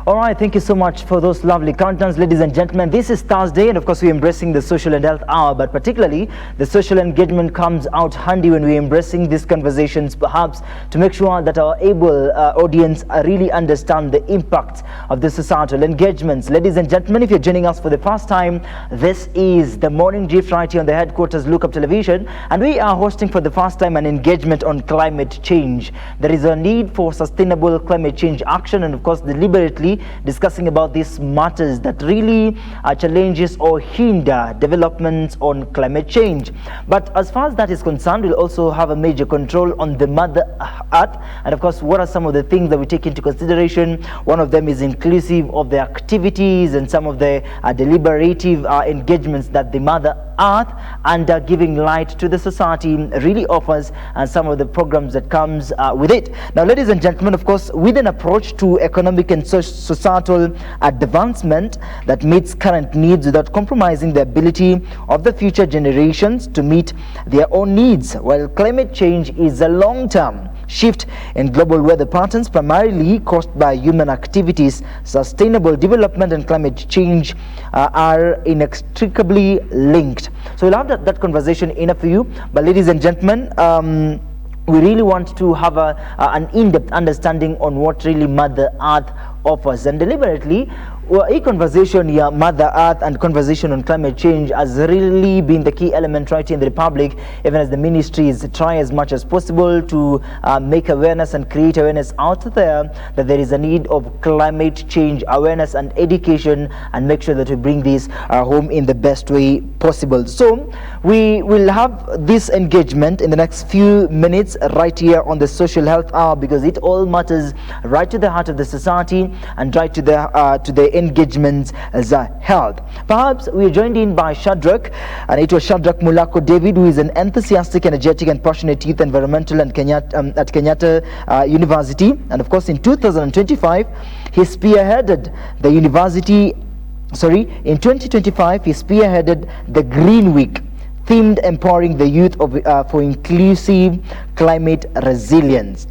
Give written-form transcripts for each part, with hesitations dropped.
All right, thank you so much for those lovely countdowns, ladies and gentlemen. This is Thursday, and of course we're embracing the social and health hour, but particularly the social engagement comes out handy when we're embracing these conversations, perhaps to make sure that our able audience really understand the impact of the societal engagements. Ladies and gentlemen, if you're joining us for the first time, this is the Morning Drift right here on the headquarters Look Up Television, and we are hosting for the first time an engagement on climate change. There is a need for sustainable climate change action, and of course deliberately discussing about these matters that really challenges or hinder developments on climate change. But as far as that is concerned, we'll also have a major control on the Mother Earth, and of course what are some of the things that we take into consideration. One of them is inclusive of the activities and some of the deliberative engagements that the Mother Earth and giving light to the society really offers, and some of the programs that comes with it. Now, ladies and gentlemen, of course, with an approach to economic and societal advancement that meets current needs without compromising the ability of the future generations to meet their own needs, while climate change is a long-term shift in global weather patterns primarily caused by human activities, sustainable development and climate change are inextricably linked. So we'll have that conversation in a few, but ladies and gentlemen, we really want to have an in-depth understanding on what really Mother Earth offers, and deliberately a conversation here, Mother Earth and conversation on climate change has really been the key element right here in the Republic, even as the ministries try as much as possible to make awareness and create awareness out there that there is a need of climate change awareness and education, and make sure that we bring this home in the best way possible. So we will have this engagement in the next few minutes right here on the Social Health Hour, because it all matters right to the heart of the society and right to the engagements as a health. Perhaps we are joined in by Shadrach, and it was Shadrach Mulako David, who is an enthusiastic, energetic and passionate youth environmental and at Kenyatta University, and of course in 2025 he spearheaded the university in 2025 he spearheaded the Green Week themed empowering the youth for inclusive climate resilience.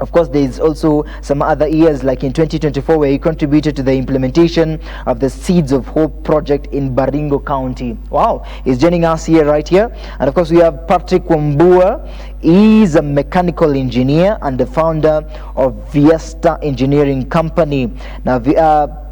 Of course, there is also some other years, like in 2024, where he contributed to the implementation of the Seeds of Hope project in Baringo County. Wow, he's joining us here, right here. And of course, we have Patrick Wambua. He is a mechanical engineer and the founder of Viesta Engineering Company. Now,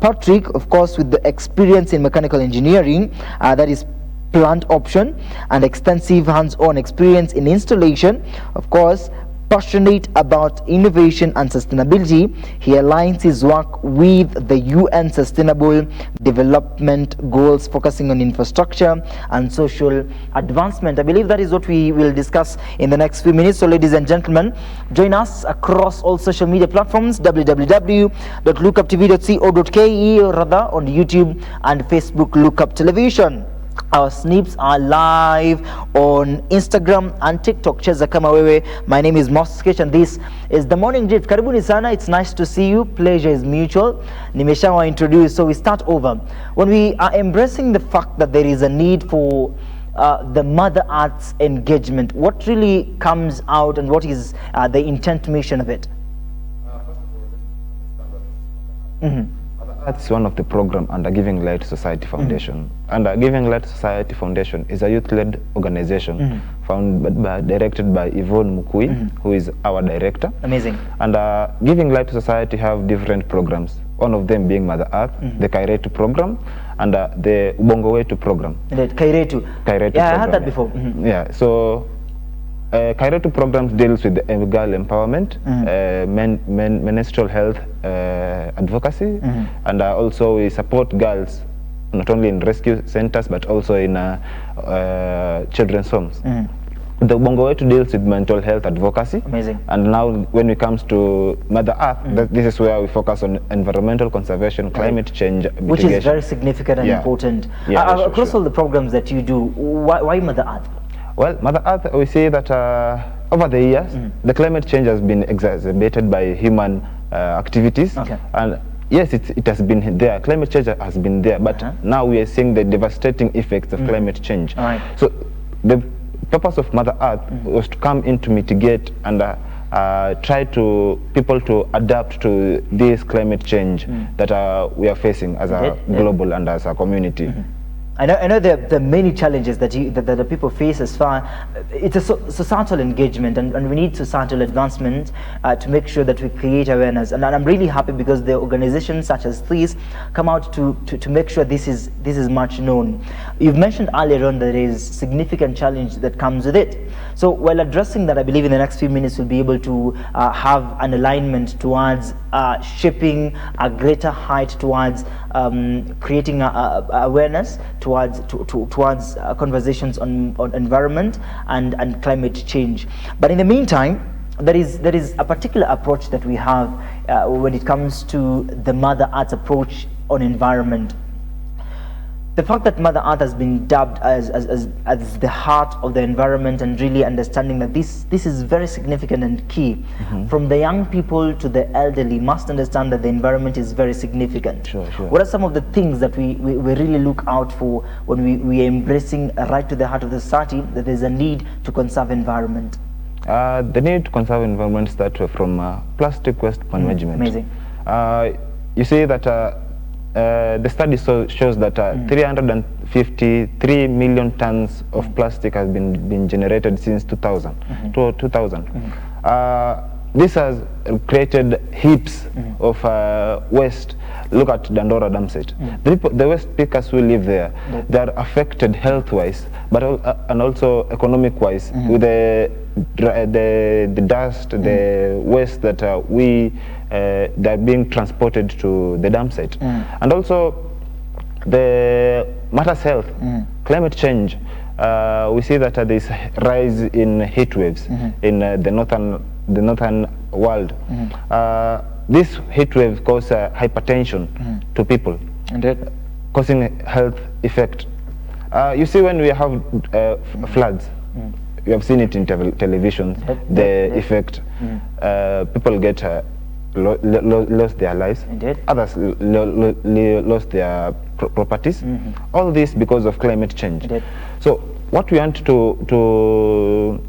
Patrick, of course, with the experience in mechanical engineering, that is plant option, and extensive hands-on experience in installation, of course, passionate about innovation and sustainability, he aligns his work with the UN Sustainable Development Goals, focusing on infrastructure and social advancement. I believe that is what we will discuss in the next few minutes. So ladies and gentlemen, join us across all social media platforms, www.lookuptv.co.ke, or rather on YouTube and Facebook Lookup Television. Our snips are live on Instagram and TikTok. Cheza kama wewe. My name is Moses Kesh, and this is the Morning Drift. Karibuni sana. It's nice to see you. Pleasure is mutual. Nimeshawa introduce, so we start over. When we are embracing the fact that there is a need for the Mother Earth's engagement, what really comes out and what is the intent mission of it? First of all, That's one of the program under Giving Light Society Foundation. And Giving Light Society Foundation is a youth-led organization directed by Yvonne Mukui, who is our director. Amazing. And Giving Light Society have different programs. One of them being Mother Earth, the Kairetu program, and the Ubongo Wetu program. The Kairetu. Kairetu yeah, program, I heard that before. Yeah, so Kairetu programs deals with the girl empowerment, menstrual health advocacy, and also we support girls not only in rescue centers but also in children's homes. The Bongo Wetu deals with mental health advocacy. Amazing. And now when it comes to Mother Earth, this is where we focus on environmental conservation, climate change mitigation. Which is very significant and important. Across all the programs that you do, why Mother Earth? Well, Mother Earth, we see that over the years, the climate change has been exacerbated by human activities. Okay. And yes, it has been there. Climate change has been there, but now we are seeing the devastating effects of climate change. All right. So the purpose of Mother Earth was to come in to mitigate and try to people to adapt to this climate change that we are facing as a global and as a community. I know there are many challenges that the people face as far. It's a societal engagement, and we need societal advancement to make sure that we create awareness. And I'm really happy because the organizations such as these come out to make sure this is much known. You've mentioned earlier on that there is significant challenge that comes with it. So while addressing that, I believe in the next few minutes we'll be able to have an alignment towards shaping a greater height towards creating awareness towards conversations on environment and climate change. But in the meantime, there is a particular approach that we have when it comes to the Mother Earth approach on environment. The fact that Mother Earth has been dubbed as the heart of the environment, and really understanding that this is very significant and key. From the young people to the elderly must understand that the environment is very significant. Sure. What are some of the things that we really look out for when we are embracing right to the heart of the society, that there's a need to conserve environment? The need to conserve environment starts from plastic waste management. Amazing. You see that the study shows that 353 million tons of plastic has been generated since 2000. This has created heaps of waste. Look at Dandora dam site. The waste pickers who live there, they are affected health-wise, but and also economic-wise with the dust, the waste that that are being transported to the dam site, and also the matters health, climate change. We see that there is rise in heat waves in the northern world. This heat wave causes hypertension to people, causing health effect. You see, when we have floods, you have seen it in television, the effect. People get lost their lives, others lost their properties. All this because of climate change. So what we want to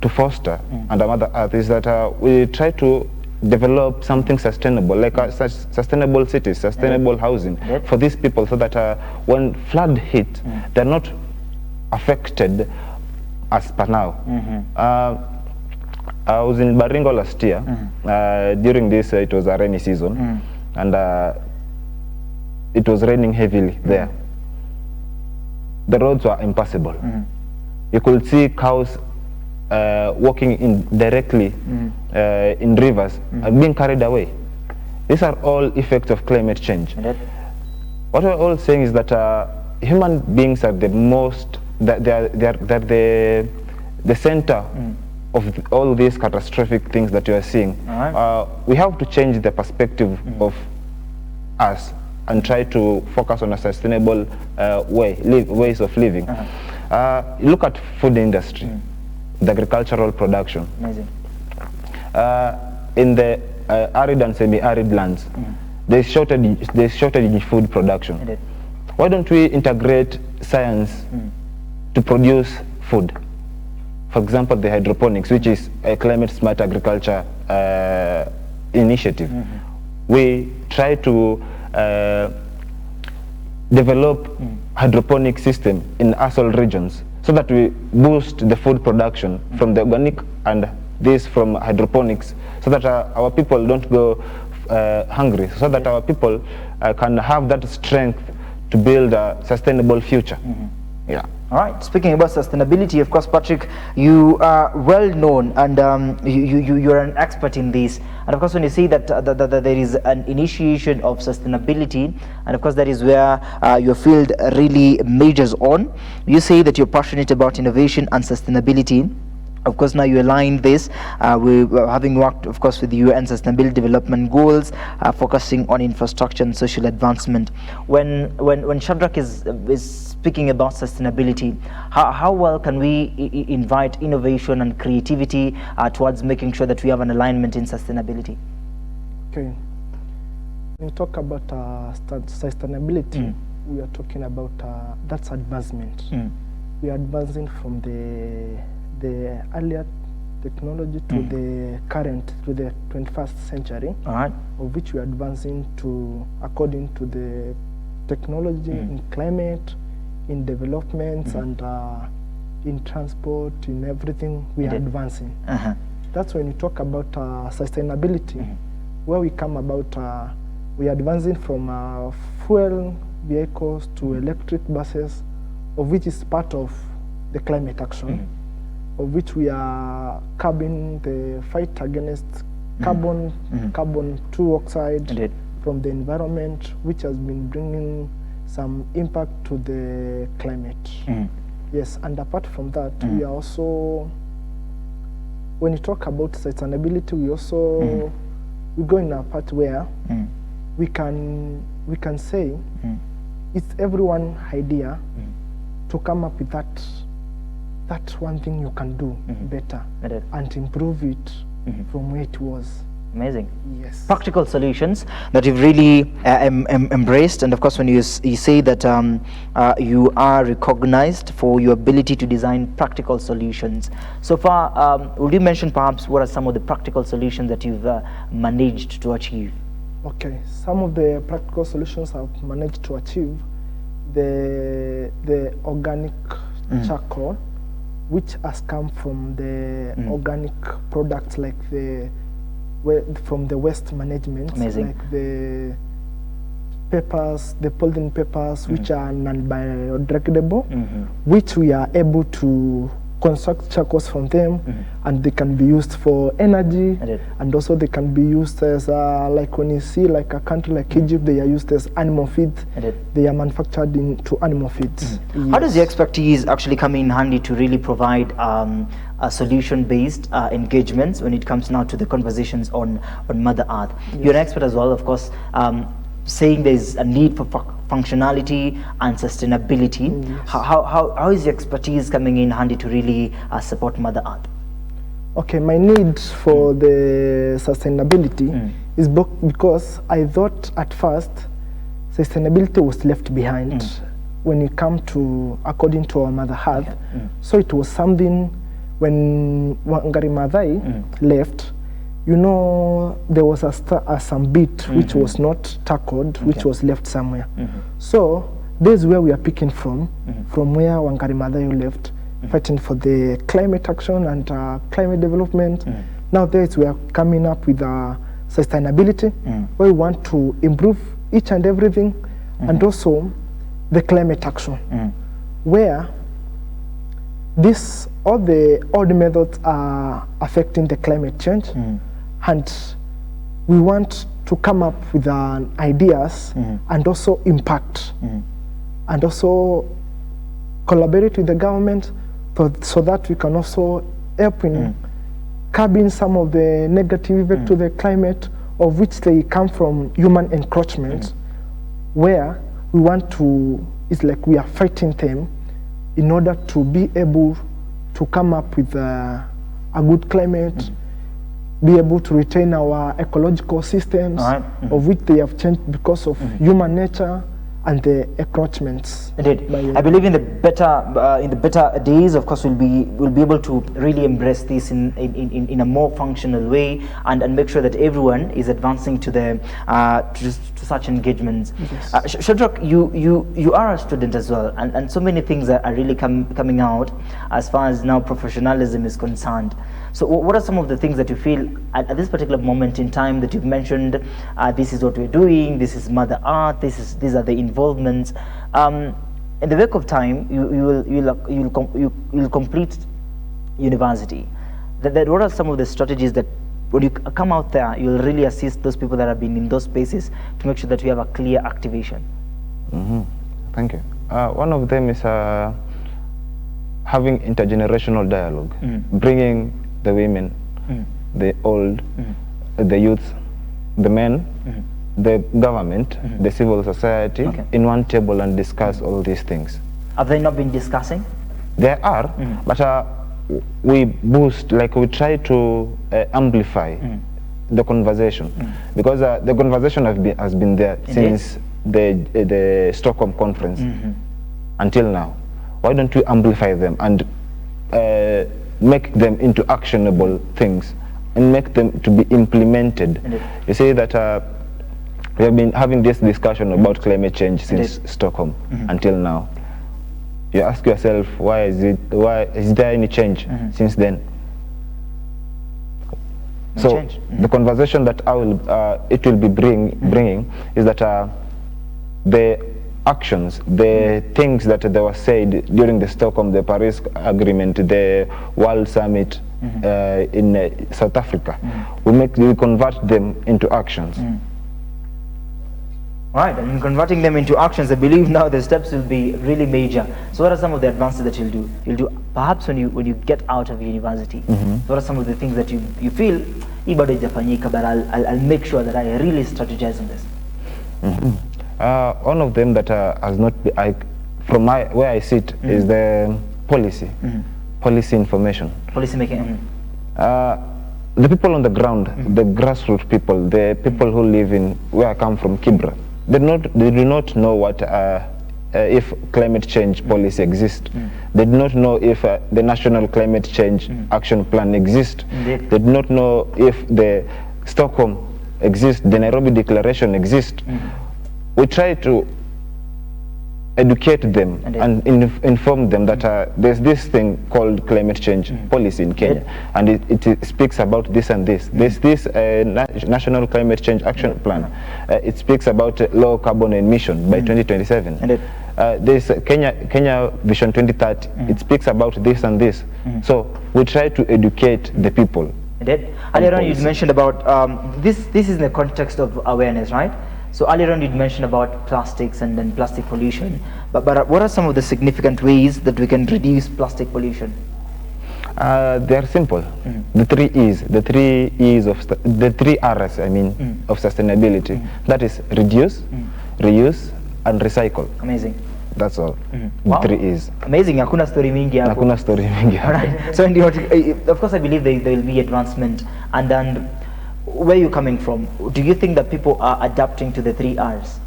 foster under Mother Earth is that we try to develop something sustainable, like such sustainable cities, sustainable housing for these people, so that when flood hit, they're not affected as per now. I was in Baringo last year. During this, it was a rainy season, and it was raining heavily there. The roads were impassable. You could see cows walking directly in rivers and being carried away. These are all effects of climate change. What we're all saying is that human beings are the most, they're the center of all these catastrophic things that you are seeing. We have to change the perspective of us and try to focus on a sustainable ways of living. Look at food industry, the agricultural production. Amazing. In the arid and semi-arid lands, there's shortage in food production. Why don't we integrate science to produce food? For example, the hydroponics, which is a climate smart agriculture initiative. We try to develop hydroponic system in arsal regions, so that we boost the food production from the organic and this from hydroponics, so that our people don't go hungry, so that our people can have that strength to build a sustainable future. Yeah. All right. Speaking about sustainability, of course, Patrick, you are well known, and you're an expert in this. And of course, when you see that there is an initiation of sustainability, and of course that is where your field really majors on. You say that you're passionate about innovation and sustainability. Of course, now you align this having worked, of course, with the UN Sustainable Development Goals, focusing on infrastructure and social advancement. When Shadrach is speaking about sustainability, how well can we invite innovation and creativity towards making sure that we have an alignment in sustainability? Okay. When you talk about sustainability, we are talking about that's advancement. We are advancing from the earlier technology to the current, to the 21st century, of which we are advancing to according to the technology in climate, in developments, and in transport, in everything we are advancing. That's when you talk about sustainability, where we come about, we are advancing from fuel vehicles to electric buses, of which is part of the climate action, of which we are curbing the fight against carbon 2 oxide from the environment, which has been bringing some impact to the climate. Yes, and apart from that, we are also, when you talk about sustainability, we also we go in a part where we can say it's everyone's idea to come up with that one thing you can do better and improve it from where it was. Amazing. Yes. Practical solutions that you've really embraced, and of course when you say that you are recognized for your ability to design practical solutions. So far, would you mention perhaps what are some of the practical solutions that you've managed to achieve? Okay, some of the practical solutions I've managed to achieve, the organic charcoal, which has come from the organic products like from the waste management. Amazing. Like the papers, the polythene papers, which are non-biodegradable, which we are able to construct charcoals from them, and they can be used for energy, and also they can be used as like when you see like a country like Egypt, they are used as animal feed. They are manufactured into animal feeds. Yes. How does your expertise actually come in handy to really provide a solution-based engagements when it comes now to the conversations on Mother Earth? Yes. You're an expert as well, of course, saying there's a need for functionality and sustainability. Yes. How is your expertise coming in handy to really support Mother Earth? Okay, my need for the sustainability is because I thought at first sustainability was left behind when you come to according to our Mother Earth. So it was something when Wangari Maathai left. You know, there was some bit which was not tackled, which was left somewhere. So this is where we are picking from where Wangari Maathai left, fighting for the climate action and climate development. Now we are coming up with sustainability, where we want to improve each and everything, and also the climate action, where all the methods are affecting the climate change. And we want to come up with ideas and also impact, and also collaborate with the government so that we can also help in curbing some of the negative effect to the climate, of which they come from human encroachment, where we want to, it's like we are fighting them in order to be able to come up with a good climate, be able to retain our ecological systems, of which they have changed because of human nature and the encroachments. Indeed. I believe in the better days, of course, we'll be able to really embrace this in a more functional way, and make sure that everyone is advancing to the to such engagements. Yes. Shadrach, you are a student as well, and so many things are really coming out as far as now professionalism is concerned. So what are some of the things that you feel at this particular moment in time that you've mentioned, this is what we're doing, this is Mother Earth, these are the involvements. In the wake of time, you'll complete university. What are some of the strategies that when you come out there, you'll really assist those people that have been in those spaces to make sure that we have a clear activation? Thank you. One of them is having intergenerational dialogue, bringing the women, the old, the youth, the men, the government, the civil society in one table and discuss all these things. Have they not been discussing? There are, but we boost, like we try to amplify the conversation, because the conversation has been there since the Stockholm conference until now. Why don't we amplify them and make them into actionable things and make them to be implemented? You say that we have been having this discussion about climate change since Stockholm until now. You ask yourself, why is there any change since then? So the conversation that it will be bringing is that the actions, the things that they were said during the Stockholm, the Paris Agreement, the World Summit in South Africa, we convert them into actions. Right, and in converting them into actions, I believe now the steps will be really major. So what are some of the advances that you'll do? You'll do perhaps when you get out of university. What are some of the things that you feel, but I'll make sure that I really strategize on this? One of them that has not been, from where I sit, is the policy information. Policy making. The people on the ground, the grassroots people, the people who live in where I come from, Kibra, they do not know what if climate change policy exists. They do not know if the National Climate Change Action Plan exists. They do not know if the Stockholm exists, the Nairobi Declaration exists. We try to educate them and inform them that there's this thing called climate change policy in Kenya, and it speaks about this and this. There's this National Climate Change Action Plan. It speaks about low carbon emission by 2027. There's Kenya Vision 2030. It speaks about this and this. So we try to educate the people. Earlier on you mentioned about, this is in the context of awareness, right? So earlier on you mentioned about plastics and then plastic pollution, but what are some of the significant ways that we can reduce plastic pollution? They are simple. The three R's, I mean, of sustainability. That is reduce, reuse, and recycle. Amazing. That's all. Wow. The three E's. Amazing. Hakuna story mingi hapo. Hakuna story mingi hapo. Alright. So of course I believe there will be advancement, and then where are you coming from? Do you think that people are adapting to the three R's?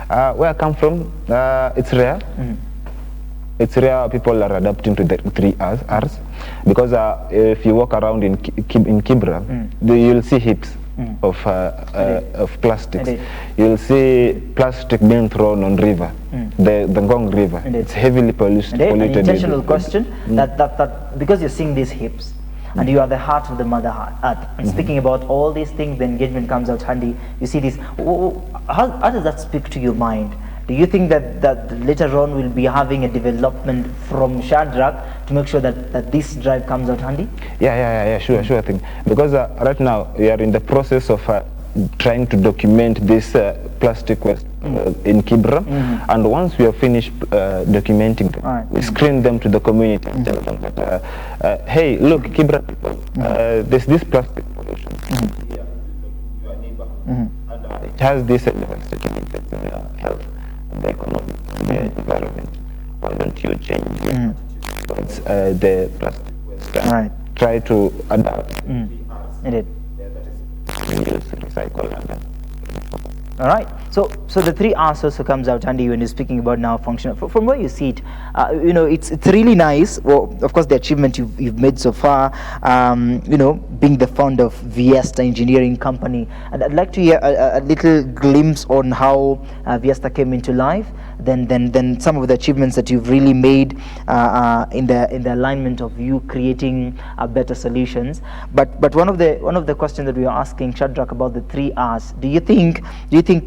Where I come from, it's rare. It's rare people are adapting to the three R's, because if you walk around in Kibra, you'll see heaps of plastics. You'll see plastic being thrown on river, the Ngong River. It's heavily polluted. An intentional question that because you're seeing these heaps, and you are the heart of the Mother Earth. And speaking about all these things, the engagement comes out handy. You see this. How does that speak to your mind? Do you think that later on we'll be having a development from Shadrach to make sure that this drive comes out handy? Sure thing. Because right now we are in the process of trying to document this plastic waste in Kibra, and once we have finished documenting them, we screen them to the community and tell them that, hey, look, Kibra people, there's this plastic pollution here in your neighborhood, and it has this devastating effect on your health, the economy, the environment. Why don't you change your attitude towards the plastic waste and try to adapt? Indeed. Reuse, recycle, and then. All right. So the three R's also comes out handy when you're speaking about now functional. From where you see it, it's really nice. Well, of course, the achievement you've made so far, being the founder of Viesta Engineering Company, and I'd like to hear a little glimpse on how Viesta came into life. Then some of the achievements that you've really made in the alignment of you creating better solutions. But one of the questions that we are asking Shadrach about the three R's. Do you think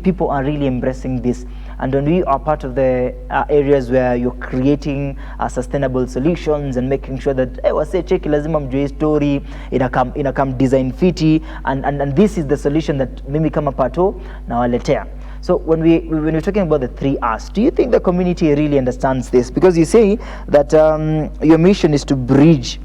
people are really embracing this? And when we are part of the areas where you're creating sustainable solutions and making sure that wase cheki lazima mjue story inakam design fiti, and this is the solution that mimi kama pato na waletea. So when we're talking about the three R's, do you think the community really understands this? Because you say that your mission is to bridge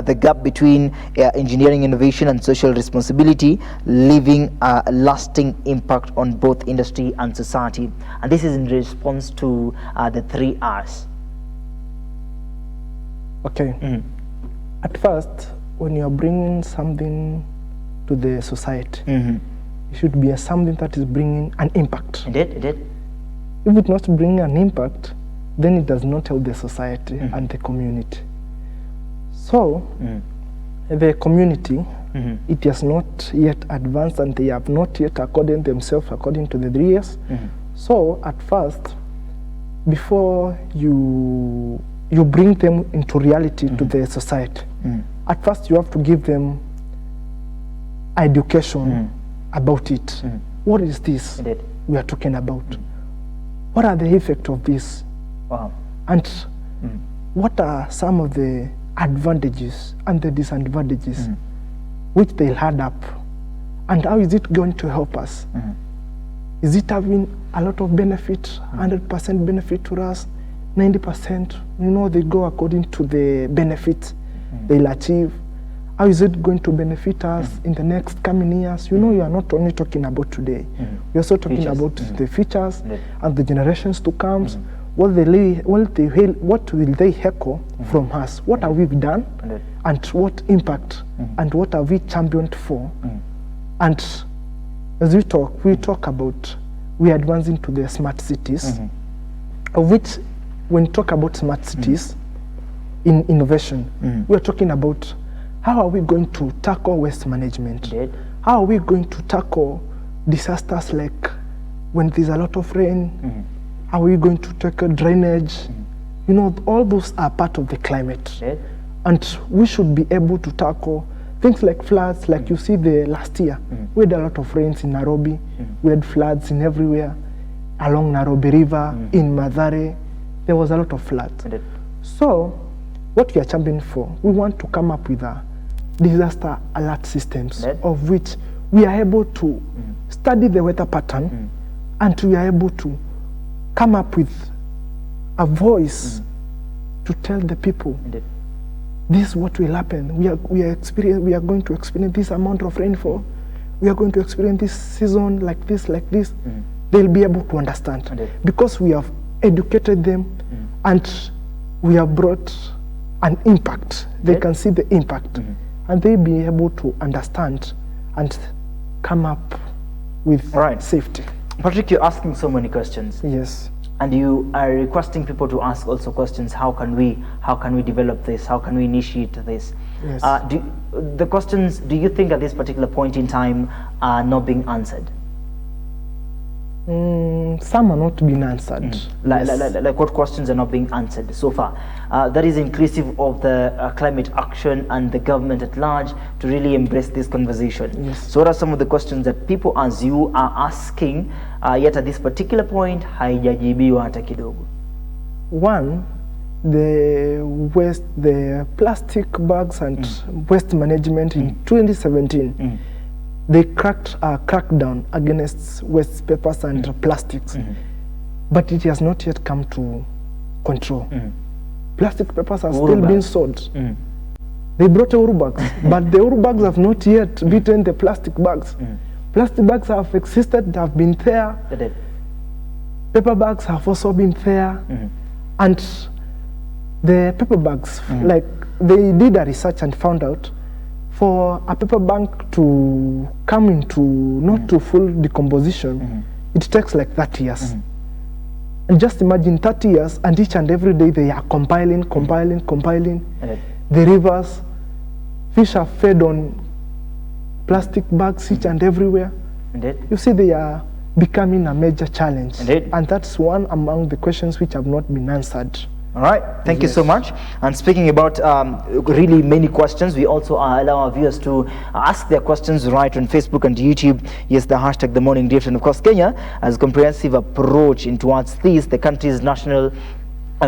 the gap between engineering innovation and social responsibility, leaving a lasting impact on both industry and society. And this is in response to the three R's. Okay. At first, when you are bringing something to the society, it should be something that is bringing an impact. It did. If it's not bringing an impact, then it does not help the society and the community. So, the community, it has not yet advanced, and they have not yet according themselves according to the 3 years. So, at first, before you bring them into reality to the society, at first you have to give them education about it. What is this we are talking about? What are the effects of this? Wow. And what are some of the advantages and the disadvantages which they'll add up? And how is it going to help us? Is it having a lot of benefit, 100% benefit to us, 90%? You know, they go according to the benefits they'll achieve. How is it going to benefit us in the next coming years? You know, you are not only talking about today. You're also talking about the futures and the generations to come. What will they echo from us? What have we done? And what impact? And what have we championed for? And as we talk about, we are advancing to the smart cities, of which, when we talk about smart cities in innovation, we are talking about how are we going to tackle waste management? How are we going to tackle disasters like when there's a lot of rain? How are we going to tackle drainage? You know, all those are part of the climate. And we should be able to tackle things like floods, like you see the last year. We had a lot of rains in Nairobi. We had floods in everywhere. Along Nairobi River, in Mathare, there was a lot of floods. So, what we are championing for, we want to come up with a disaster alert systems, of which we are able to study the weather pattern, and we are able to come up with a voice to tell the people, this is what will happen. We are going to experience this amount of rainfall. We are going to experience this season like this. They'll be able to understand because we have educated them and we have brought an impact. They can see the impact and they'll be able to understand and come up with safety. Patrick, you're asking so many questions. Yes. And you are requesting people to ask also questions. How can we develop this? How can we initiate this? Yes. The questions, do you think at this particular point in time are not being answered? Some are not being answered. Like what questions are not being answered so far? That is inclusive of the climate action and the government at large to really embrace this conversation. Yes. So what are some of the questions that people as you are asking, yet at this particular point, haijajibiwa hata kidogo? One, the plastic bags and waste management in 2017. They cracked a crackdown against waste papers and plastics, but it has not yet come to control. Plastic papers are still being sold. They brought Uru bags, but the Uru bags have not yet beaten the plastic bags. Plastic bags have existed, have been there. Paper bags have also been there. And the paper bags, like they did a research and found out for a paper bag to come into not to full decomposition, it takes like 30 years. And just imagine 30 years, and each and every day they are compiling. The rivers, fish are fed on plastic bags each and everywhere. You see, they are becoming a major challenge. And that's one among the questions which have not been answered. All right, thank you so much. And speaking about really many questions, we also allow our viewers to ask their questions right on Facebook and YouTube. Yes, the hashtag The Morning Drift. And of course, Kenya has a comprehensive approach in towards this. The country's national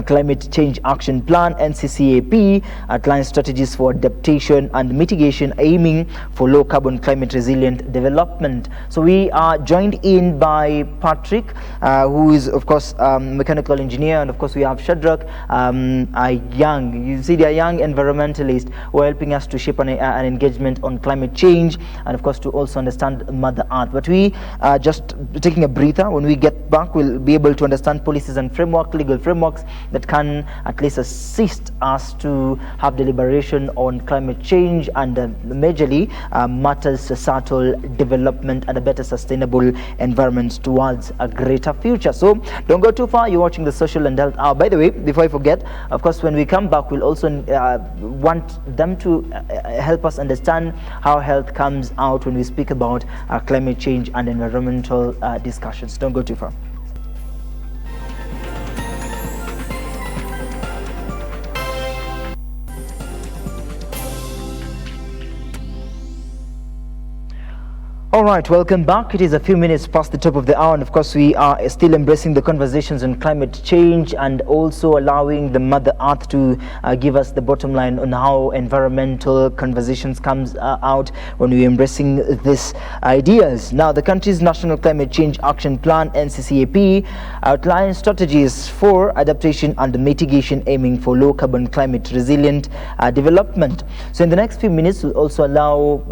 Climate Change Action Plan, NCCAP, outlines strategies for adaptation and mitigation aiming for low carbon climate resilient development. So we are joined in by Patrick, who is of course mechanical engineer, and of course we have Shadrach, a young environmentalist who are helping us to shape an engagement on climate change and of course to also understand Mother Earth. But we are just taking a breather. When we get back, we'll be able to understand policies and legal frameworks that can at least assist us to have deliberation on climate change and majorly matters societal development and a better sustainable environment towards a greater future. So don't go too far. You're watching the Social and Health Hour. By the way, before I forget, of course, when we come back, we'll also want them to help us understand how health comes out when we speak about climate change and environmental discussions. Don't go too far. All right, welcome back. It is a few minutes past the top of the hour, and of course we are still embracing the conversations on climate change and also allowing the Mother Earth to give us the bottom line on how environmental conversations comes out when we're embracing these ideas. Now, the country's National Climate Change Action Plan, NCCAP, outlines strategies for adaptation and mitigation aiming for low carbon climate resilient development. So in the next few minutes, we'll also allow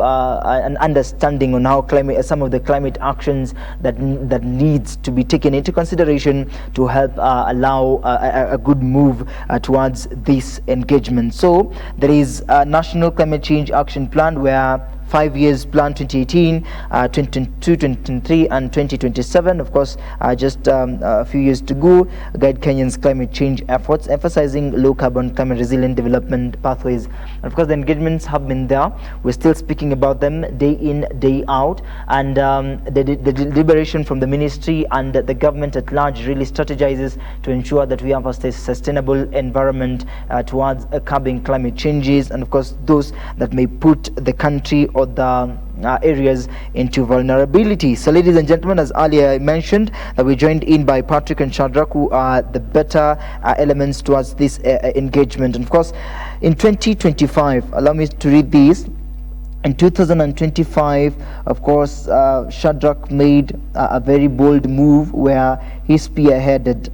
an understanding on how some of the climate actions that needs to be taken into consideration to help allow a good move towards this engagement. So there is a National Climate Change Action Plan where 5 years plan 2018, 2022, 2023 and 2027. Of course, just a few years to go. Guide Kenyans' climate change efforts, emphasizing low carbon climate resilient development pathways. And of course, the engagements have been there. We're still speaking about them day in, day out. And the deliberation from the ministry and the government at large really strategizes to ensure that we have a sustainable environment towards curbing climate changes, and of course those that may put the country or the areas into vulnerability. So ladies and gentlemen, as earlier I mentioned, we're joined in by Patrick and Shadrach, who are the better elements towards this engagement. And of course, in 2025, allow me to read these. In 2025, of course, Shadrach made a very bold move where he spearheaded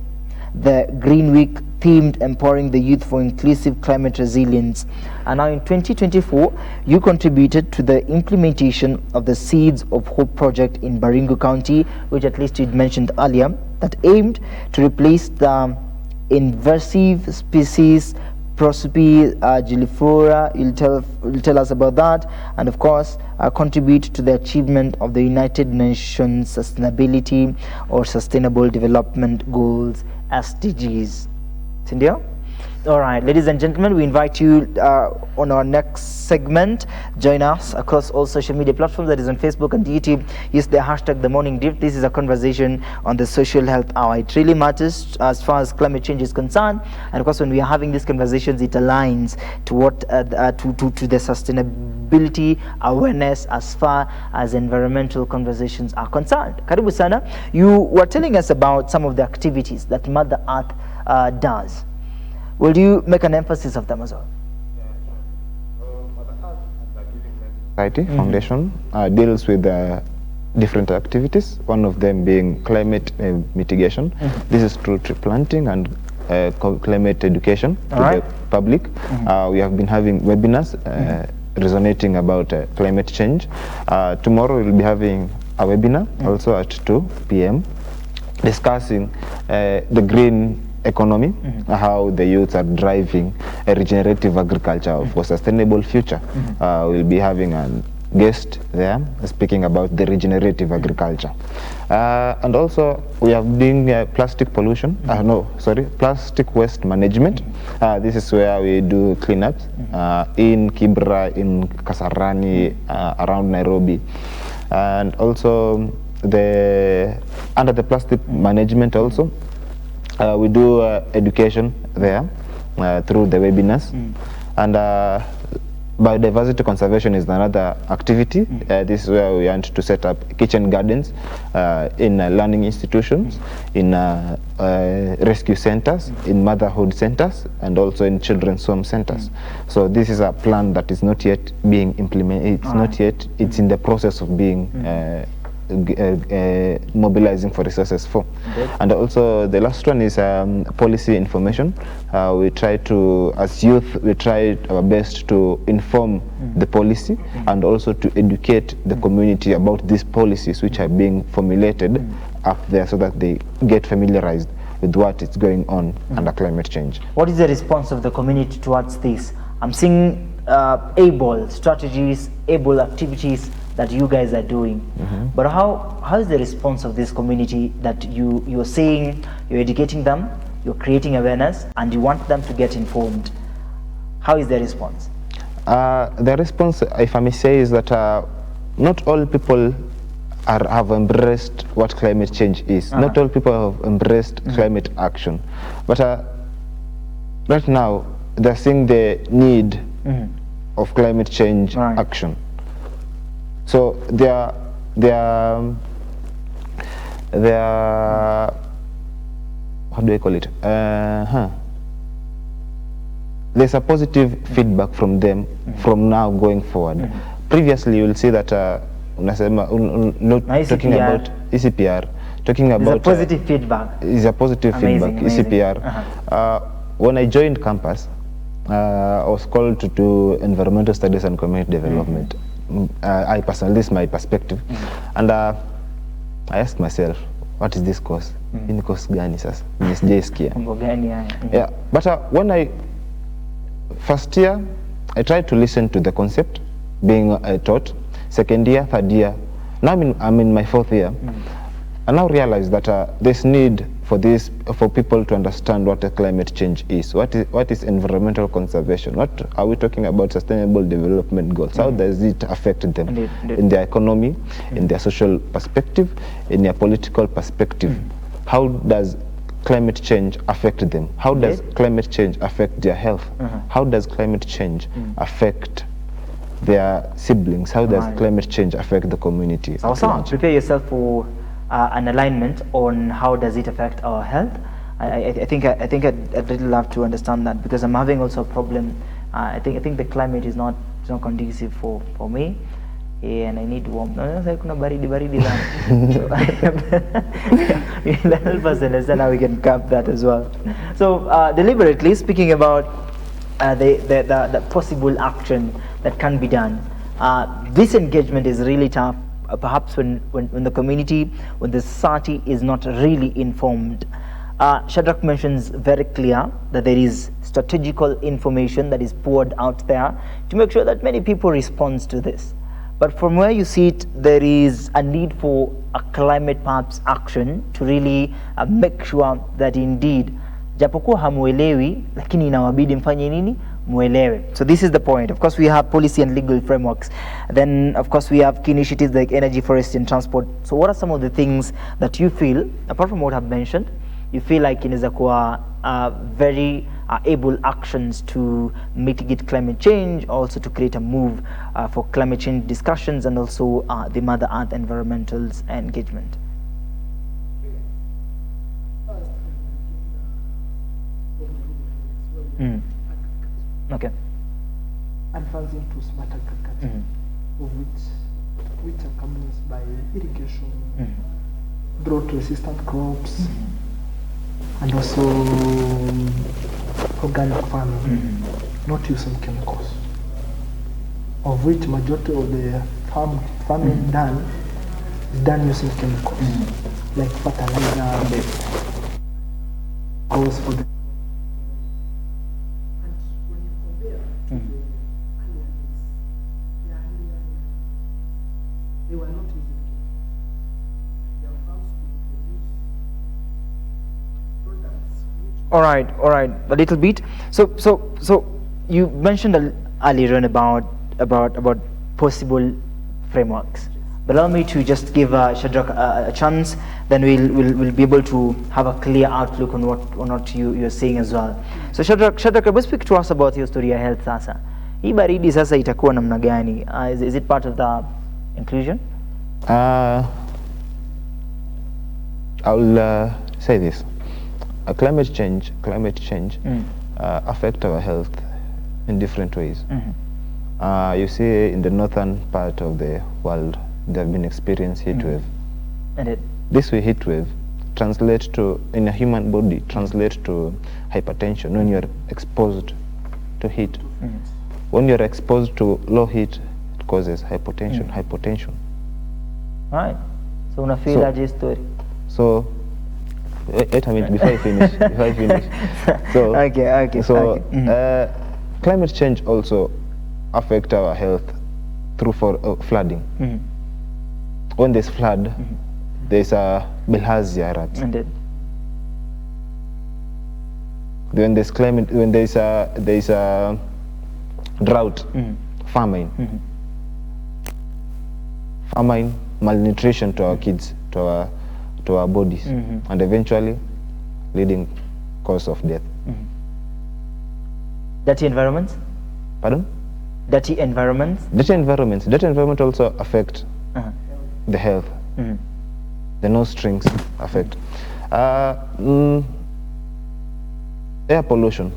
the Green Week themed Empowering the Youth for Inclusive Climate Resilience. And now in 2024, you contributed to the implementation of the Seeds of Hope project in Baringo County, which at least you'd mentioned earlier, that aimed to replace the invasive species Prosope gilliflora. You'll tell us about that, and of course contribute to the achievement of the United Nations Sustainability or Sustainable Development Goals, SDGs. Cindy? All right, ladies and gentlemen, we invite you on our next segment. Join us across all social media platforms, that is on Facebook and YouTube. Use the hashtag The Morning Drift. This is a conversation on the Social Health Hour. It really matters as far as climate change is concerned, and of course, when we are having these conversations, it aligns to what to the sustainability awareness as far as environmental conversations are concerned. Karibu sana. You were telling us about some of the activities that Mother Earth does. Will you make an emphasis of them as well? Society Foundation deals with different activities, one of them being climate mitigation. This is through tree planting and climate education to the public. We have been having webinars resonating about climate change. Tomorrow we'll be having a webinar also at 2 p.m. discussing the green economy, how the youth are driving a regenerative agriculture for sustainable future. We'll be having a guest there speaking about the regenerative agriculture. And also we are doing plastic pollution, plastic waste management. This is where we do cleanups in Kibra, in Kasarani, around Nairobi. And also under the plastic management also, we do education there through the webinars. And biodiversity conservation is another activity. This is where we want to set up kitchen gardens in learning institutions, in rescue centers, in motherhood centers, and also in children's home centers. So this is a plan that is not yet being implemented. It's not yet, it's in the process of being mobilizing for resources for. And also the last one is policy information. We try to, as youth, we try our best to inform the policy and also to educate the community about these policies which are being formulated up there so that they get familiarized with what is going on under climate change. What is the response of the community towards this? I'm seeing able strategies, able activities that you guys are doing. But how is the response of this community that you're saying you're educating them, you're creating awareness, and you want them to get informed? How is the response? The response, if I may say, is that not all people have embraced what climate change is. Not all people have embraced climate action. But right now, they're seeing the need of climate change action. So they are how do I call it? There's a positive feedback from them from now going forward. Previously, you will see that not talking about ECPR, talking about positive feedback. Is a positive Amazing, feedback. ECPR. When I joined campus, I was called to do environmental studies and community development. I personally, this is my perspective, and I asked myself, what is this course? In course gani sasa? Yeah, but when I first year, I tried to listen to the concept being taught. Second year, third year, now I'm in my fourth year. I now realize that there's need for people to understand what climate change is. What is environmental conservation? What are we talking about? Sustainable development goals. How does it affect them in their economy, in their social perspective, in their political perspective? How does climate change affect them? How does climate change affect their health? How does climate change affect their siblings? How does climate change affect the community? So prepare yourself for an alignment on how does it affect our health. I think I'd really love to understand that, because I'm having also a problem. I think the climate is not conducive for me, and I need warm. Kuna baridi you'll help us understand how we can cap that as well. So deliberately speaking about the possible action that can be done, this engagement is really tough. Perhaps when the community, when the society is not really informed. Shadrach mentions very clear that there is strategical information that is poured out there to make sure that many people respond to this. But from where you see it, there is a need for a climate perhaps action to really make sure that indeed, japokuwa hamuelewi, lakini inawabidi mfanye nini? Muelewe. So this is the point. Of course, we have policy and legal frameworks. Then, of course, we have key initiatives like energy, forestry, and transport. So what are some of the things that you feel, apart from what I've mentioned, you feel like inaweza kuwa very able actions to mitigate climate change, also to create a move for climate change discussions, and also the Mother Earth environmental engagement? Okay. Advancing to smart agriculture, of which accompanies by irrigation, drought-resistant crops, and also organic farming, not using chemicals. Of which majority of the farming done is done using chemicals, like fertilizer, goes for the. They were not using their farms could produce products. All right, a little bit. So you mentioned earlier on about possible frameworks. But allow me to just give Shadrach a chance. Then we'll be able to have a clear outlook on what you're saying as well. So Shadrach, speak to us about your story of health sasa. Hii baridi sasa itakuwa namna gani? Is it part of the inclusion? I'll say this: climate change affect our health in different ways. You see, in the northern part of the world, they have been experiencing heat wave. And this heat wave translates to, in a human body, translates to hypertension when you're exposed to heat. When you're exposed to low heat, it causes hypotension. Right. So una feel story. So wait a minute before I finish. Before I finish. So okay. So okay. climate change also affect our health through flooding. When there's flood, there's a bilharzia rats. Indeed. When there's a drought, famine, malnutrition to our kids, to our bodies, and eventually leading cause of death. Dirty environments? Pardon? Dirty environments? Dirty environment also affect the health. The nose strings affect. Air pollution.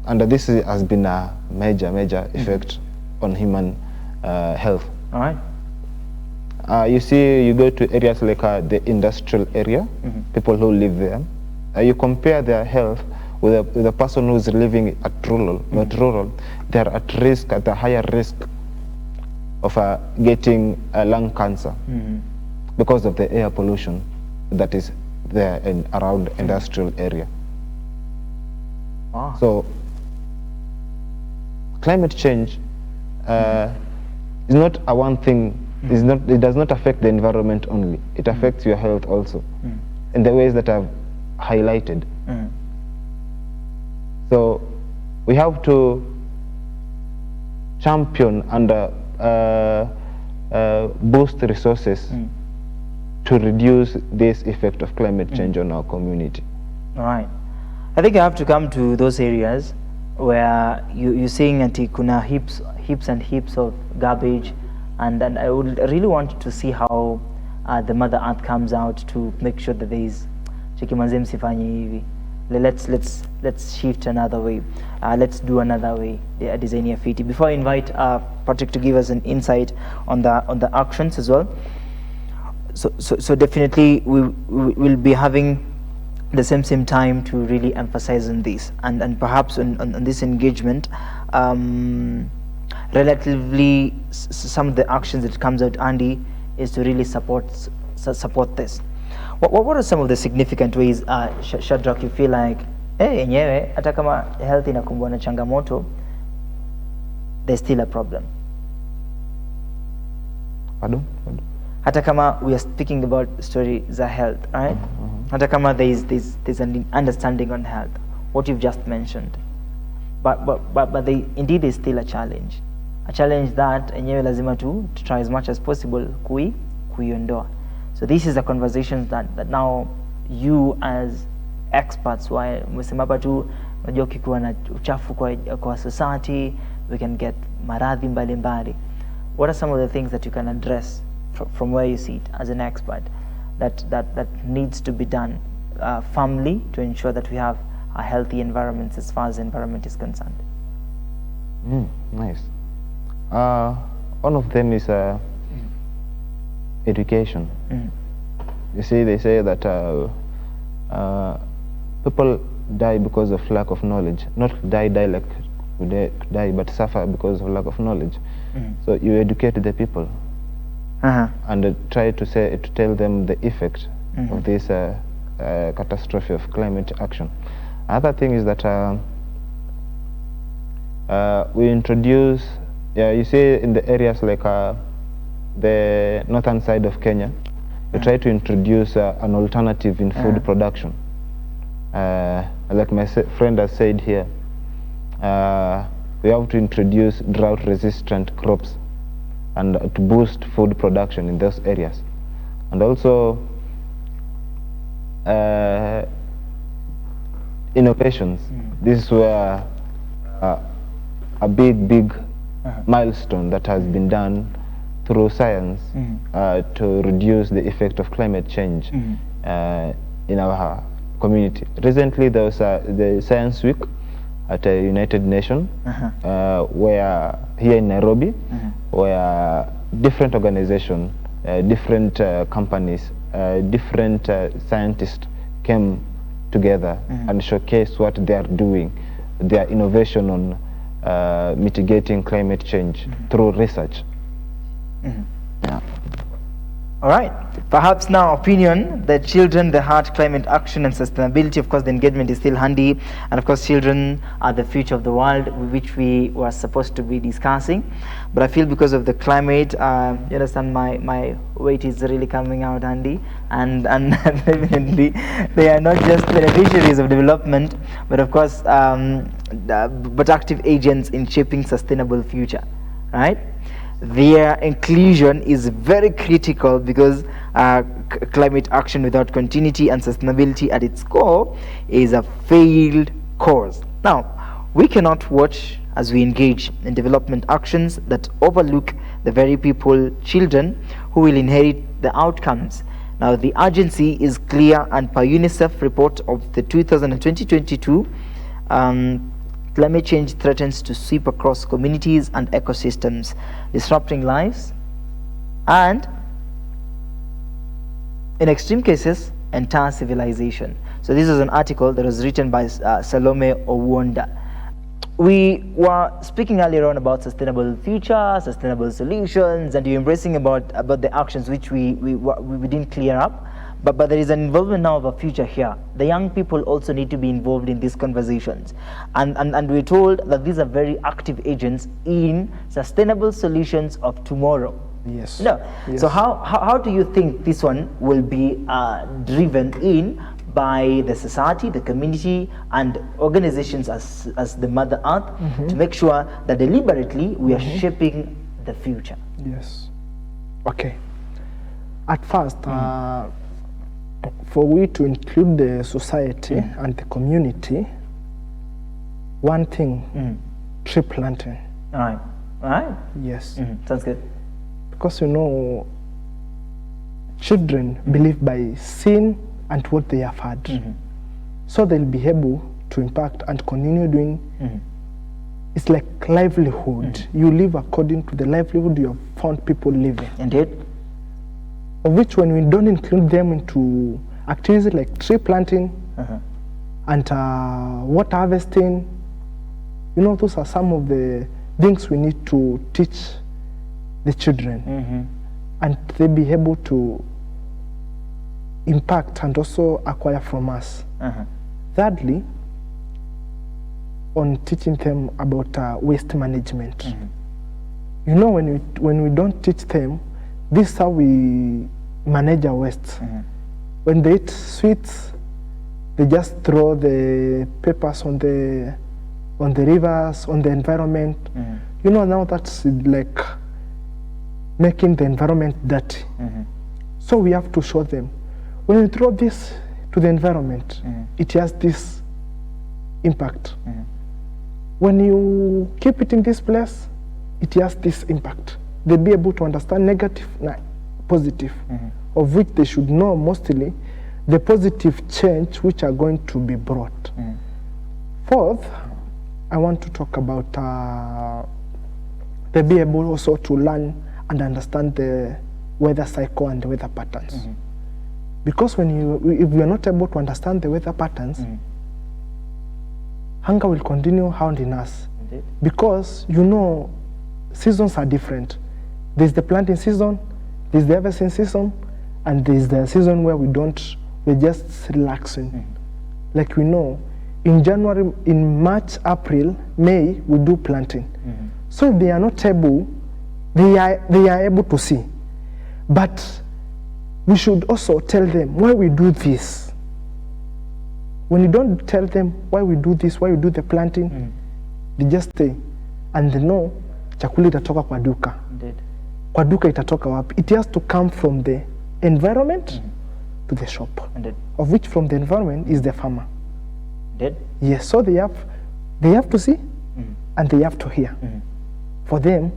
And this has been a major effect on human health. All right. You see, you go to areas like the industrial area, people who live there, you compare their health with a person who's living at rural, not rural, they're at a higher risk of getting lung cancer because of the air pollution that is there in around industrial area. Wow. So climate change is not a one thing. It does not affect the environment only. It affects your health also, in the ways that I've highlighted. So we have to champion and boost resources to reduce this effect of climate change on our community. All right. I think I have to come to those areas where you're saying that kuna heaps and heaps of garbage, and I would really want to see how the Mother Earth comes out to make sure that there is chikimanze msifanye hivi. Let's shift another way. Let's do another way. Design your fiti. Before I invite Patrick to give us an insight on the actions as well. So definitely we will be having the same time to really emphasize on this, and perhaps on this engagement, relatively some of the actions that comes out, Andy, is to really support this. What are some of the significant ways, Shadrach, you feel like yenyewe hata kama health inakumbwa na changamoto, there's still a problem? Pardon? Hata kama we are speaking about story za health, right? Hata kama there's an understanding on health, what you've just mentioned, but indeed is still a challenge that enyewe lazima to try as much as possible kuiondoa. So this is the conversations that now you as experts, umesema hapa tu, unajua ukikuwa na uchafu kwa society, we can get maradhi mbalimbali. What are some of the things that you can address from where you sit as an expert that needs to be done firmly to ensure that we have a healthy environment as far as the environment is concerned? Nice. One of them is education. You see, they say that people die because of lack of knowledge. Not die like die, but suffer because of lack of knowledge. So you educate the people and try to tell them the effect of this catastrophe of climate action. Another thing is that we introduce, you see, in the areas like the northern side of Kenya, we try to introduce an alternative in food production. Like my friend has said here, we have to introduce drought-resistant crops and to boost food production in those areas. And also innovations. This is where a big milestone that has been done through science to reduce the effect of climate change in our community. Recently there was the Science Week at a United Nations, where here in Nairobi, where different organizations, different companies, different scientists came together and showcased what they are doing, their innovation on mitigating climate change through research. All right. Perhaps now opinion, the children, the heart, climate action and sustainability. Of course, the engagement is still handy. And of course, children are the future of the world, which we were supposed to be discussing. But I feel because of the climate, you understand, my weight is really coming out handy. And definitely, they are not just beneficiaries of development, but of course, but active agents in shaping sustainable future, right? Their inclusion is very critical because climate action without continuity and sustainability at its core is a failed cause. Now, we cannot watch as we engage in development actions that overlook the very people, children, who will inherit the outcomes. Now, the urgency is clear, and per UNICEF report of the 2022, climate change threatens to sweep across communities and ecosystems, disrupting lives and, in extreme cases, entire civilization. So this is an article that was written by Salome Owonda. We were speaking earlier on about sustainable future, sustainable solutions, and you're embracing about the actions which we didn't clear up. But there is an involvement now of a future here. The young people also need to be involved in these conversations. And we're told that these are very active agents in sustainable solutions of tomorrow. Yes. No. Yes. So how do you think this one will be driven in by the society, the community, and organizations as the Mother Earth to make sure that deliberately we are shaping the future? Yes. Okay. At first, for we to include the society and the community, one thing, tree planting. All right. Yes. Sounds good. Because children believe by seeing and what they have heard. So they'll be able to impact and continue doing. It's like livelihood. You live according to the livelihood you have found people living. Indeed. Of which, when we don't include them into activities like tree planting and water harvesting, those are some of the things we need to teach the children, and they be able to impact and also acquire from us. Thirdly, on teaching them about waste management. When we don't teach them, this is how we manage our waste. When they eat sweets, they just throw the papers on the rivers, on the environment. Now that's like making the environment dirty. So we have to show them, when you throw this to the environment, it has this impact. When you keep it in this place, it has this impact. They'll be able to understand negative, positive, of which they should know mostly the positive change which are going to be brought. Fourth, I want to talk about they'll be able also to learn and understand the weather cycle and the weather patterns. Because if we are not able to understand the weather patterns, hunger will continue hounding us. Indeed. Because seasons are different. There's the planting season, there's the harvesting season, and there's the season where we're just relaxing. Like we know, in January, in March, April, May, we do planting. So if they are not able, they are able to see. But we should also tell them why we do this. When you don't tell them why we do this, why we do the planting, they just stay and they know chakula itatoka kwa duka. Indeed. Kwa duka itatoka wapi? It has to come from the environment to the shop. Indeed. Of which from the environment is the farmer. Indeed. Yes, so they have to see and they have to hear for them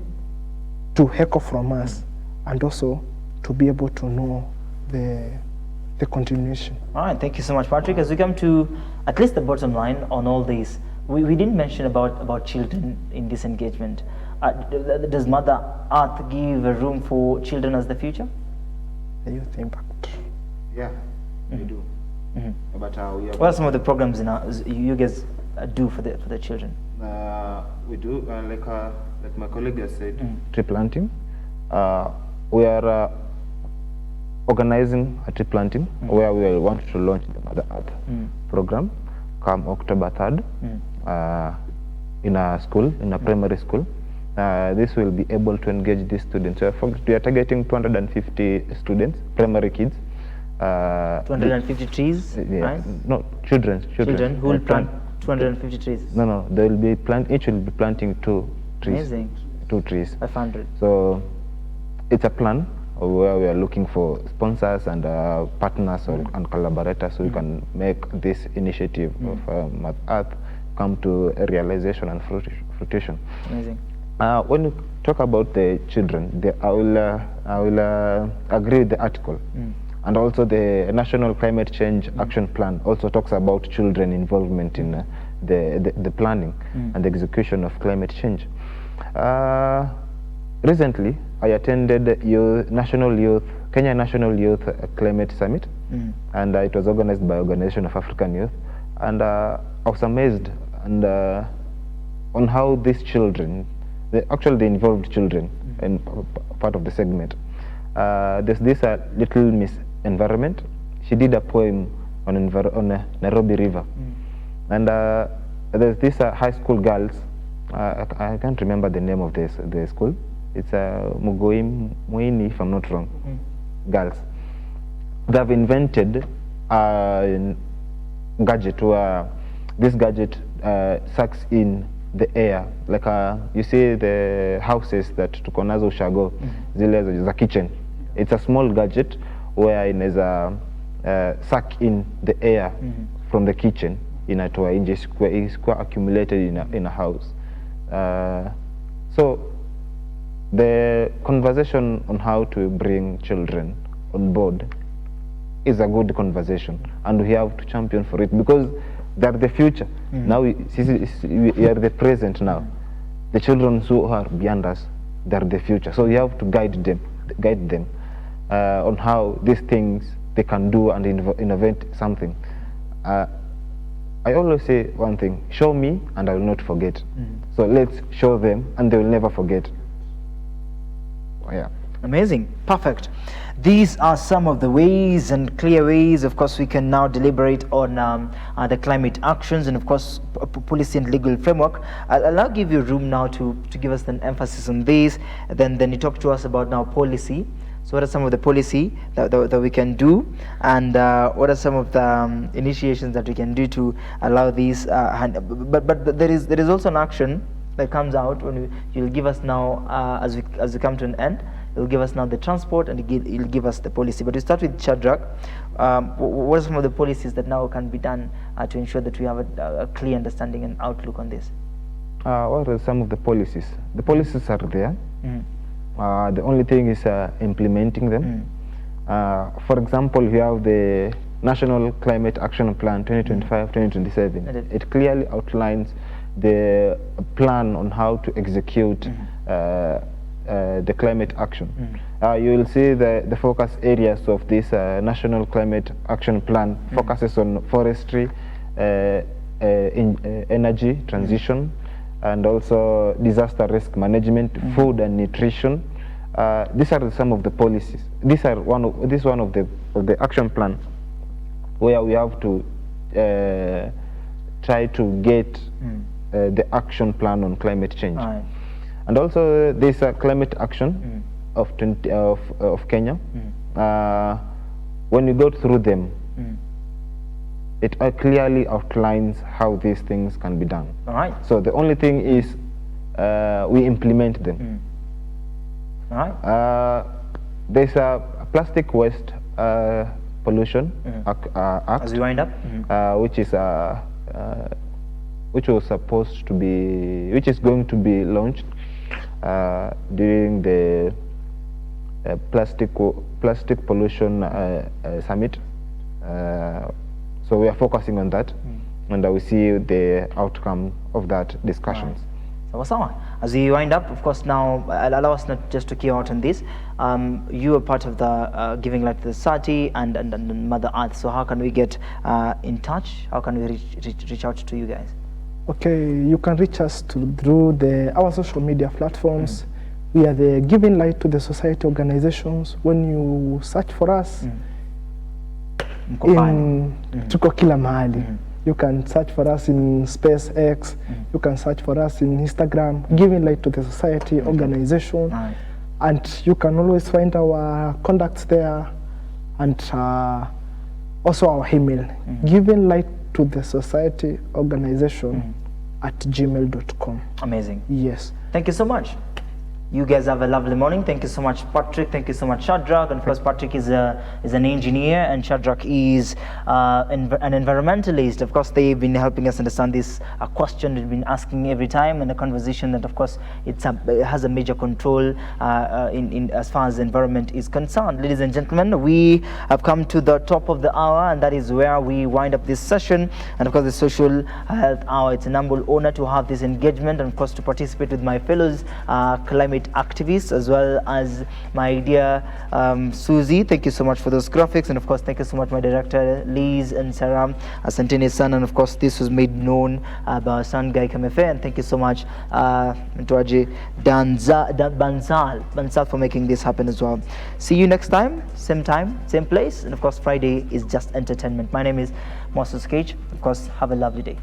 to heckle from us and also to be able to know the continuation. All right, thank you so much, Patrick. As we come to at least the bottom line on all this, we didn't mention about children in this engagement. Does Mother Earth give a room for children as the future? The youth impact. Yeah, we do. But we have What are some of the programs you guys do for the children? we do like my colleague has said, tree planting. We are organizing a tree planting where we will want to launch the Mother Earth program come October 3rd in a school, in a primary school. This will be able to engage these students. We are targeting 250 students, primary kids. 250 trees, right? No, children Who will plant 250 trees? No, they will be each will be planting 2 trees. Amazing. 2 trees. 500. So it's a plan where we are looking for sponsors and partners and collaborators so we can make this initiative of Mother Earth come to a realization and fruition. Amazing. When you talk about the children, I will agree with the article. And also the National Climate Change Action Plan also talks about children involvement in the planning and the execution of climate change. Recently, I attended Kenya National Youth Climate Summit, and it was organized by Organization of African Youth. And I was amazed on how these children, actually the involved children in part of the segment. There's this little Miss Environment. She did a poem on Nairobi River, and there's this high school girls. I can't remember the name of the school. It's Muini, if I'm not wrong. Girls. They've invented a gadget where this gadget sucks in the air, like you see the houses that tuko nazo ushago, zile za kitchen. It's a small gadget where inaweza suck in the air from the kitchen, inatoa nje, isikuwa accumulated in a house. So the conversation on how to bring children on board is a good conversation, and we have to champion for it because they're the future. Now we are the present now. The children who are beyond us, they're the future. So you have to guide them on how these things they can do and innovate something. I always say one thing: show me and I will not forget. So let's show them and they will never forget. Yeah. Amazing. Perfect. These are some of the ways and clear ways, of course, we can now deliberate on the climate actions and, of course, policy and legal framework. I'll now give you room now to give us an emphasis on this. Then you talk to us about now policy. So what are some of the policy that we can do, and what are some of the initiations that we can do to allow these? But there is also an action that comes out when you'll give us now as we come to an end. You'll give us now the transport, and you'll give us the policy. But we start with Shadrach. What are some of the policies that now can be done to ensure that we have a clear understanding and outlook on this? What are some of the policies? The policies are there. The only thing is implementing them. For example, we have the National Climate Action Plan 2025-2027. It clearly outlines the plan on how to execute the climate action. You will see the focus areas of this National Climate Action Plan focuses on forestry, energy transition, and also disaster risk management, food and nutrition. These are some of the policies. This is one of the action plan where we have to try to get the action plan on climate change. And also there's a climate action of Kenya. When you go through them, it clearly outlines how these things can be done. All right. So the only thing is we implement them. All right. There's a plastic waste pollution act. As we wind up, which was supposed to be, which is going to be launched during the plastic pollution summit. So we are focusing on that, and we see the outcome of that discussions. Sawa. As we wind up, of course, now allow us not just to key out on this. You are part of the Giving Light to the Society and Mother Earth. So how can we get in touch? How can we reach out to you guys? Okay, you can reach us through our social media platforms. We are the giving light to the society organizations. When you search for us, tuko kila mahali. You can search for us in SpaceX. You can search for us in Instagram, giving light to the society organization. And you can always find our contacts there, and also our email, giving light to the society organization at gmail.com. Amazing. Yes. Thank you so much. You guys have a lovely morning. Thank you so much, Patrick. Thank you so much, Shadrach. And of course, Patrick is an engineer, and Shadrach is an environmentalist. Of course, they've been helping us understand this question we've been asking every time, and a conversation that, of course, it has a major control in as far as the environment is concerned. Ladies and gentlemen, we have come to the top of the hour, and that is where we wind up this session. And of course, the Social Health Hour. It's an humble honor to have this engagement, and of course, to participate with my fellows climate activists, as well as my dear Susie. Thank you so much for those graphics, and of course thank you so much my director Liz and Sarah, Asanteni son, and of course this was made known by our son Guy Kamefe, and thank you so much Mtuaji Bansal for making this happen as well. See you next time, same place, and of course Friday is just entertainment. My name is Moses Cage. Of course, have a lovely day.